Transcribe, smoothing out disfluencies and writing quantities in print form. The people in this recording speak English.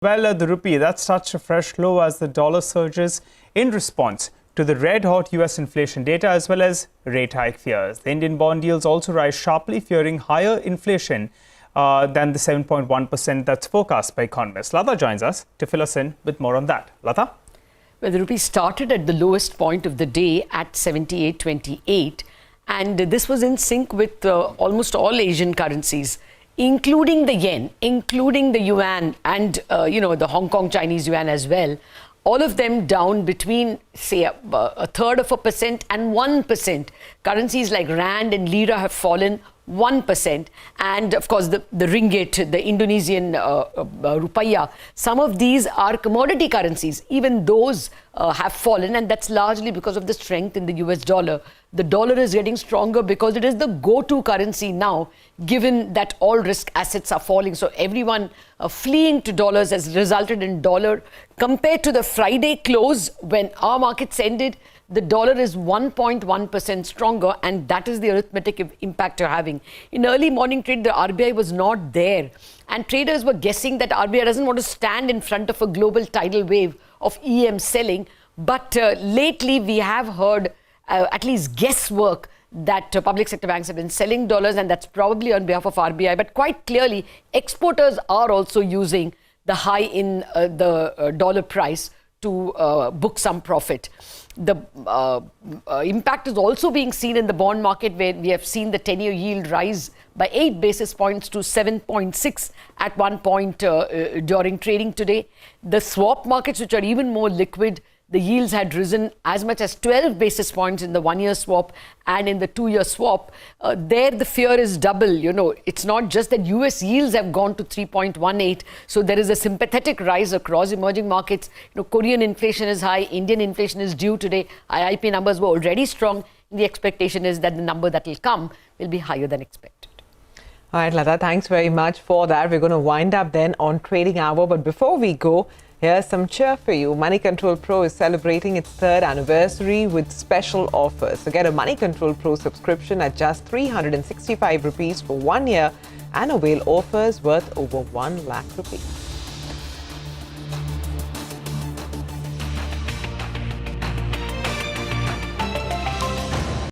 Well, the rupee, that's touched a fresh low as the dollar surges in response to the red-hot US inflation data as well as rate hike fears. The Indian bond yields also rise sharply, fearing higher inflation than the 7.1% that's forecast by economists. Lata joins us to fill us in with more on that. Lata? Well, the rupee started at the lowest point of the day at 78.28, and this was in sync with almost all Asian currencies, including the yen, including the yuan, and the Hong Kong Chinese yuan as well. All of them down between, say, a third of a percent and 1%. Currencies like rand and lira have fallen 1%. And of course, the ringgit, the Indonesian rupiah, some of these are commodity currencies. Even those have fallen, and that's largely because of the strength in the US dollar. The dollar is getting stronger because it is the go-to currency now, given that all risk assets are falling. So everyone fleeing to dollars has resulted in dollar. Compared to the Friday close, when our markets ended, the dollar is 1.1% stronger, and that is the arithmetic impact you're having. In early morning trade, the RBI was not there, and traders were guessing that RBI doesn't want to stand in front of a global tidal wave of EM selling. But lately, we have heard at least guesswork that public sector banks have been selling dollars, and that's probably on behalf of RBI. But quite clearly, exporters are also using the high in the dollar price to book some profit. The impact is also being seen in the bond market, where we have seen the 10-year yield rise by 8 basis points to 7.6 at one point during trading today. The swap markets, which are even more liquid, the yields had risen as much as 12 basis points in the one-year swap and in the two-year swap. There, the fear is double. It's not just that US yields have gone to 3.18. So there is a sympathetic rise across emerging markets. Korean inflation is high. Indian inflation is due today. IIP numbers were already strong. The expectation is that the number that will come will be higher than expected. All right, Lata, thanks very much for that. We're going to wind up then on Trading Hour. But before we go, here's some cheer for you. Money Control Pro is celebrating its 3rd anniversary with special offers. So get a Money Control Pro subscription at just 365 rupees for 1 year and avail offers worth over 1 lakh rupees.